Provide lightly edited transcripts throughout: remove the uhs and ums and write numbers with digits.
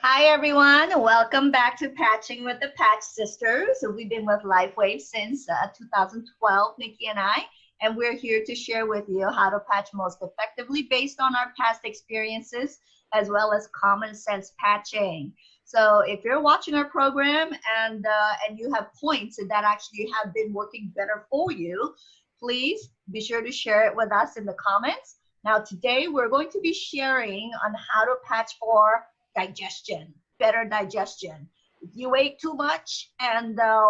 Hi, everyone. Welcome back to Patching with the Patch Sisters. We've been with LifeWave since 2012, Nikki and I, and we're here to share with you how to patch most effectively based on our past experiences as well as common sense patching. So, if you're watching our program and you have points that actually have been working better for you, please be sure to share it with us in the comments. Now, today we're going to be sharing on how to patch for digestion, better digestion. If you ate too much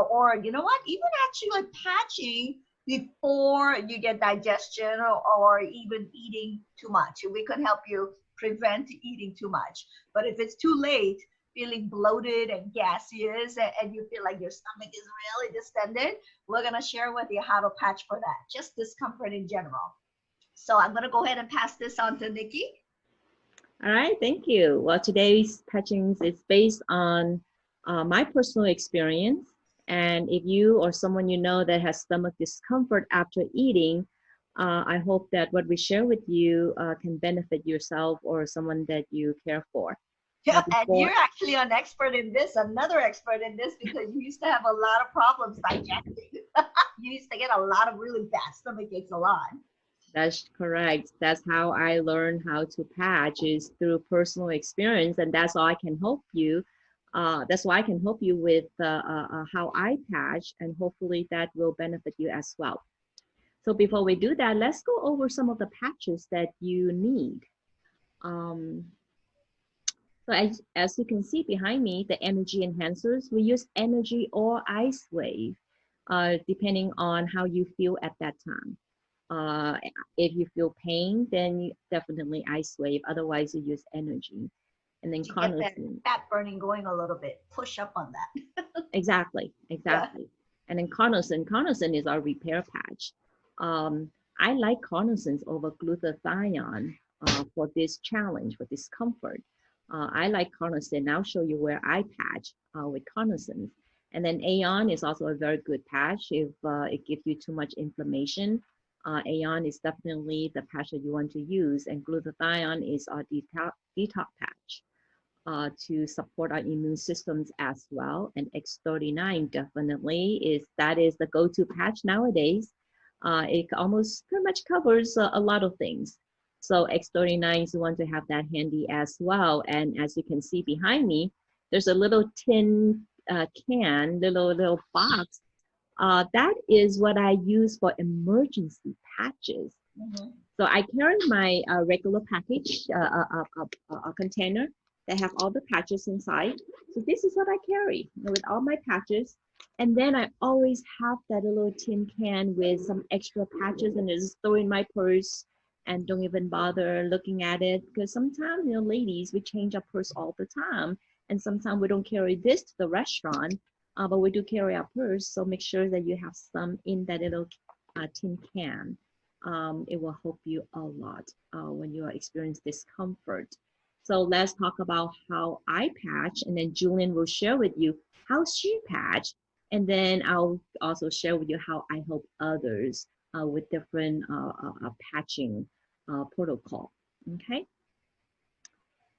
or you know what, even actually like patching before you get digestion or even eating too much, we can help you prevent eating too much. But if it's too late, feeling bloated and gaseous and you feel like your stomach is really distended, we're going to share with you how to patch for that, just discomfort in general. So I'm going to go ahead and pass this on to Nikki. All right, thank you. Well, today's patching is based on my personal experience. And if you or someone you know that has stomach discomfort after eating, I hope that what we share with you can benefit yourself or someone that you care for. Now, Yeah, and before, you're actually an expert in this, another expert in this, because you used to have a lot of problems digesting. You used to get a lot of really bad stomach aches a lot. that's correct. That's how I learned how to patch is through personal experience, and that's all I can help you. That's why I can help you with how I patch, and hopefully that will benefit you as well. So before we do that, let's go over some of the patches that you need. Um, so as you can see behind me, the energy enhancers, we use energy or ice wave, depending on how you feel at that time. Uh, if you feel pain, then you definitely ice wave. Otherwise, you use energy. And then To get that carnosine. fat burning going a little bit, push up on that. Exactly, Yeah. exactly. And then carnosine is our repair patch. Um, I like carnosines over glutathione for this challenge, for discomfort. I like carnosine. I'll show you where I patch with carnosines. And then Aeon is also a very good patch if it gives you too much inflammation. Aeon is definitely the patch that you want to use, and glutathione is our detox patch to support our immune systems as well. And X39 definitely is the go-to patch nowadays. It almost pretty much covers a lot of things. So X39 you want to have that handy as well. And as you can see behind me, there's a little tin can, little box. That is what I use for emergency patches. Hmm. So I carry my regular package, a container that have all the patches inside. So this is what I carry with all my patches. And then I always have that little tin can with some extra patches and just throw in my purse and don't even bother looking at it because sometimes, ladies, we change our purse all the time. And sometimes we don't carry this to the restaurant, but we do carry our purse. So make sure that you have some in that little tin can. It will help you a lot when you experience discomfort. So let's talk about how I patch, and then Julian will share with you how she patch, and then I'll also share with you how I help others with different patching protocol. Okay,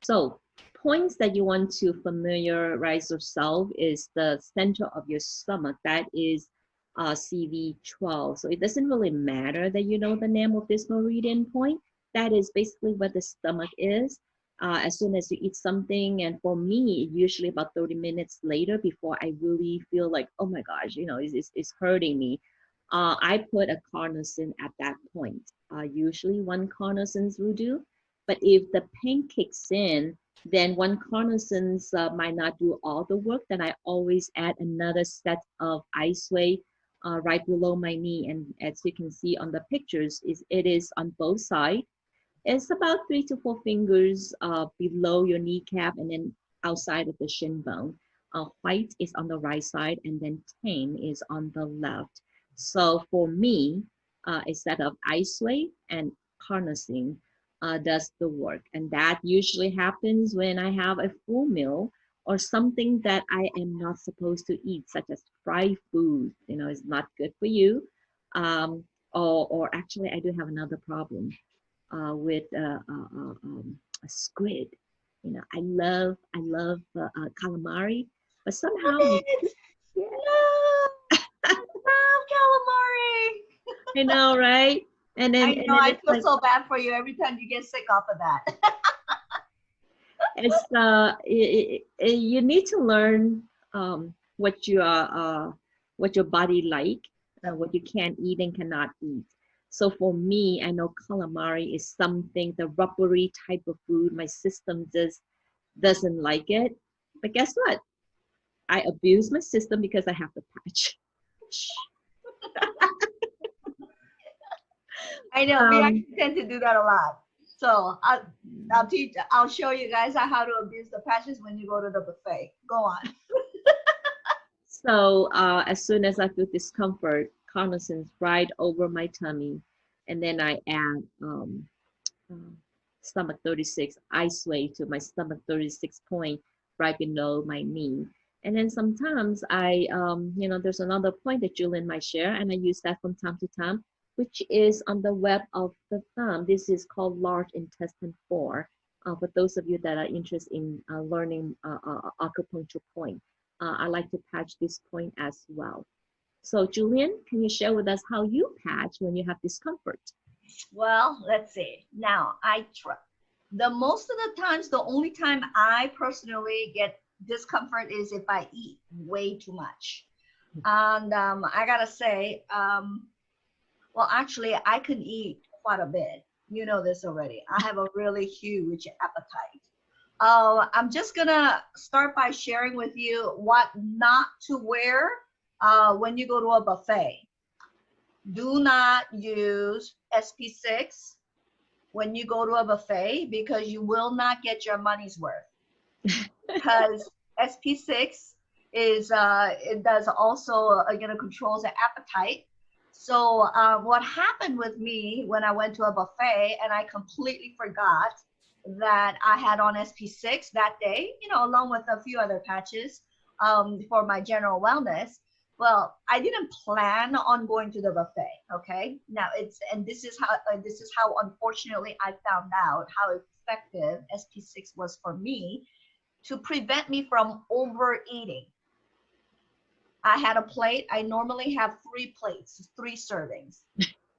so points that you want to familiarize yourself is the center of your stomach. That is CV12. So it doesn't really matter that you know the name of this meridian point. That is basically what the stomach is. As soon as you eat something, and for me, usually about 30 minutes later before I really feel like, oh my gosh, it's hurting me. I put a carnosine at that point. Usually one carnosine will do. But if the pain kicks in, then one carnosine might not do all the work. Then I always add another set of ice wave right below my knee. And as you can see on the pictures, it is on both sides. It's about 3 to 4 fingers below your kneecap and then outside of the shin bone. White is on the right side and then tan is on the left. So for me, a set of ice wave and carnosine does the work. And that usually happens when I have a full meal or something that I am not supposed to eat, such as fried food, is not good for you. Um, or actually, I do have another problem with a squid. I love calamari, but Love somehow it. yeah, No, I love calamari. I know, right? I And know. then I it's feel like so bad for you every time you get sick off of that. it's you need to learn what your body like, what you can eat and cannot eat. So for me, I know calamari is something, the rubbery type of food. My system just doesn't like it. But guess what? I abuse my system because I have the patch. I know. We Um, actually tend to do that a lot. So I'll teach. I'll show you guys how to abuse the patches when you go to the buffet. Go on. so as soon as I feel discomfort, Carnosine's right over my tummy, and then I add uh, stomach 36 ice way to my stomach 36 point right below my knee. And then sometimes there's another point that Julian might share, and I use that from time to time, which is on the web of the thumb. This is called large intestine 4. For those of you that are interested in learning acupuncture point, I like to patch this point as well. So Julian, can you share with us how you patch when you have discomfort? Well, let's see. Now I try. The most of the times, the only time I personally get discomfort is if I eat way too much. And I gotta say, well, actually, I can eat quite a bit. You know this already. I have a really huge appetite. I'm just gonna start by sharing with you what not to wear when you go to a buffet. Do not use SP6 when you go to a buffet because you will not get your money's worth. Because SP6 is it does also controls the appetite. So what happened with me when I went to a buffet and I completely forgot that I had on SP6 that day, along with a few other patches for my general wellness. Well, I didn't plan on going to the buffet. Okay, now this is how unfortunately I found out how effective SP6 was for me to prevent me from overeating. I had a plate. I normally have 3 plates, 3 servings.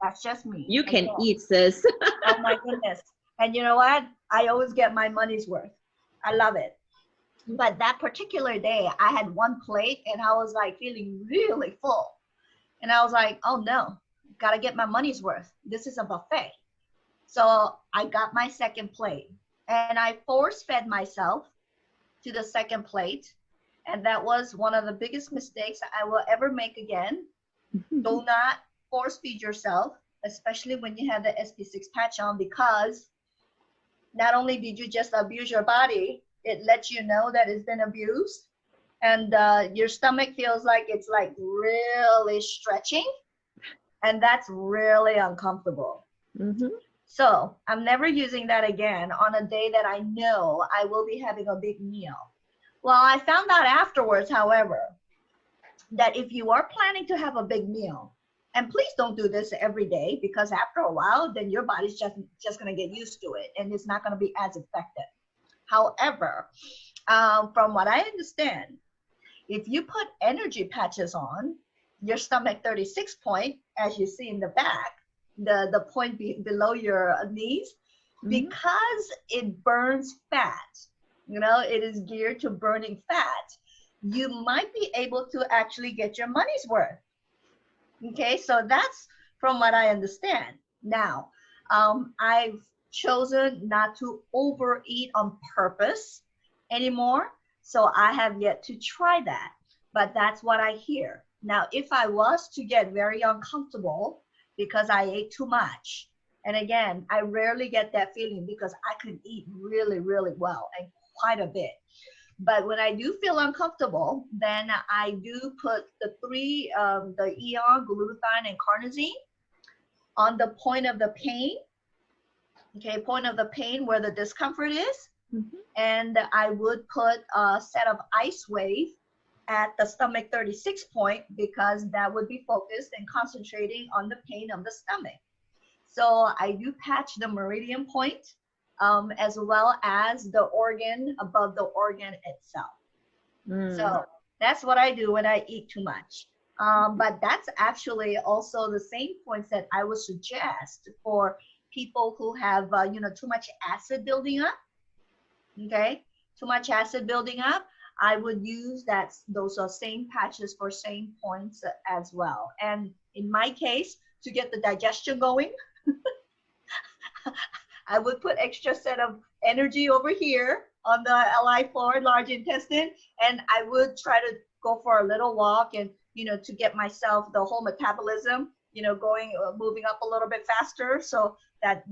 That's just me. You can Again, eat, sis. oh my goodness. And you know what? I always get my money's worth. I love it. But that particular day, I had 1 plate and I was like feeling really full. And I was like, oh no, gotta get my money's worth. This is a buffet. So I got my second plate and I force fed myself to the second plate. And that was one of the biggest mistakes I will ever make again. Do not force feed yourself, especially when you have the SP6 patch on, because not only did you just abuse your body, it lets you know that it's been abused. And your stomach feels like it's like really stretching. And that's really uncomfortable. Mm-hmm. So I'm never using that again on a day that I know I will be having a big meal. Well, I found out afterwards, however, that if you are planning to have a big meal, and please don't do this every day because after a while, then your body's just going to get used to it and it's not going to be as effective. However, from what I understand, if you put energy patches on, your stomach 36 point, as you see in the back, the point below your knees, because it burns fat, it is geared to burning fat, you might be able to actually get your money's worth. Okay, so that's from what I understand. Now, I've chosen not to overeat on purpose anymore, so I have yet to try that, but that's what I hear. Now, if I was to get very uncomfortable because I ate too much, and again, I rarely get that feeling because I can eat really, really well and quite a bit. But when I do feel uncomfortable, then I do put the Eon, glutathione, and carnosine on the point of the pain, okay, point of the pain where the discomfort is. Mm-hmm. And I would put a set of ice wave at the stomach 36 point because that would be focused and concentrating on the pain of the stomach. So I do patch the meridian point as well as the organ above the organ itself. So that's what I do when I eat too much. But that's actually also the same points that I would suggest for people who have, too much acid building up. Okay, too much acid building up. I would use those same patches for same points as well. And in my case, to get the digestion going, I would put extra set of energy over here on the LI floor, large intestine, and I would try to go for a little walk and, to get myself the whole metabolism, going, moving up a little bit faster. So that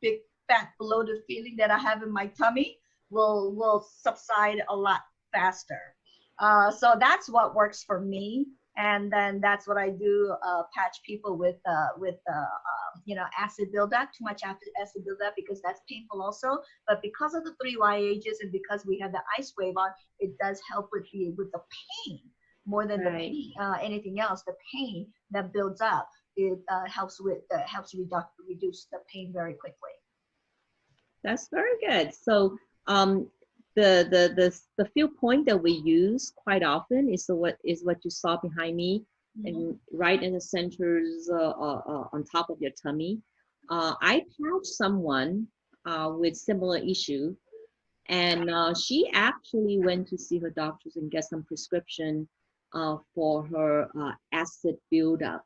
big fat bloated feeling that I have in my tummy will subside a lot faster. So that's what works for me. And then that's what I do, patch people with acid buildup, too much acid buildup, because that's painful also. But because of the 3YHs and because we have the ice wave on, it does help with the pain more than the pain, anything else. The pain that builds up, it helps reduce the pain very quickly. That's very good. So the few point that we use quite often is what you saw behind me, and right in the centers on top of your tummy. I patched someone with similar issue, and she actually went to see her doctors and get some prescription for her acid buildup.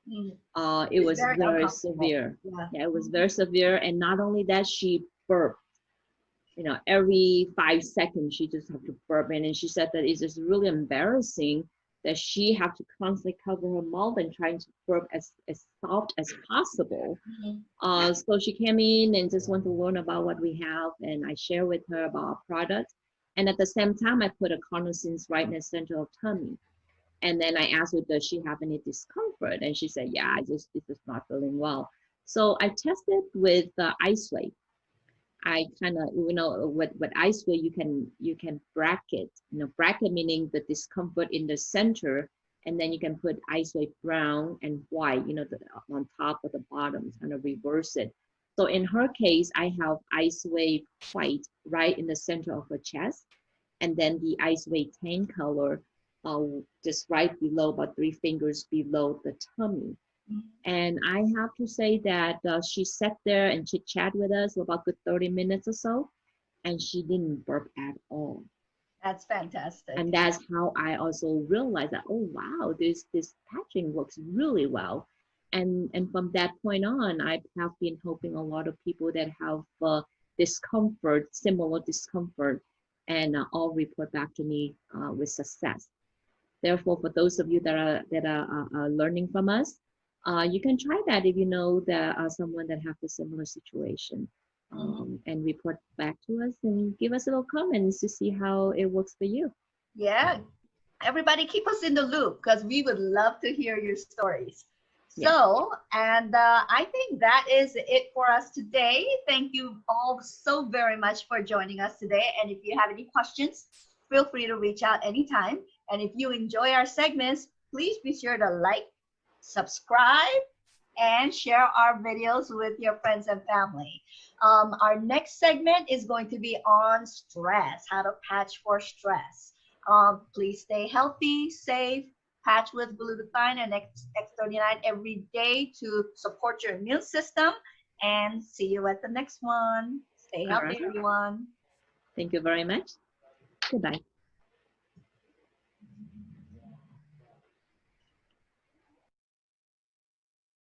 It was very severe. Yeah, it was very severe, and not only that, she burped. Every 5 seconds she just have to burp, and she said that it's just really embarrassing that she have to constantly cover her mouth and trying to burp as soft as possible. So she came in and just want to learn about what we have, and I share with her about our product. And at the same time, I put a carnosine right in the center of tummy. And then I asked her, does she have any discomfort? And she said, yeah, it's just not feeling well. So I tested with ice wave. I kind of, with ice wave, you can bracket, bracket meaning the discomfort in the center, and then you can put ice wave brown and white, on top or the bottom, kind of reverse it. So in her case, I have ice wave white right in the center of her chest, and then the ice wave tan color just right below, about 3 fingers below the tummy. And I have to say that she sat there and chit chat with us for about good 30 minutes or so, and she didn't burp at all. That's fantastic. And that's how I also realized that, oh wow, this patching works really well. And from that point on, I have been helping a lot of people that have discomfort, similar discomfort, and all report back to me with success. Therefore, for those of you that are learning from us, you can try that if you know that someone that have a similar situation, and report back to us and give us a little comments to see how it works for you. Yeah, everybody keep us in the loop, because we would love to hear your stories. So, and I think that is it for us today. Thank you all so very much for joining us today. And if you have any questions, feel free to reach out anytime. And if you enjoy our segments, please be sure to like, subscribe, and share our videos with your friends and family. Our next segment is going to be on stress, how to patch for stress. Please stay healthy, safe, patch with glutathione and X39 every day to support your immune system. And see you at the next one. Stay healthy, everyone. Thank you very much. Goodbye.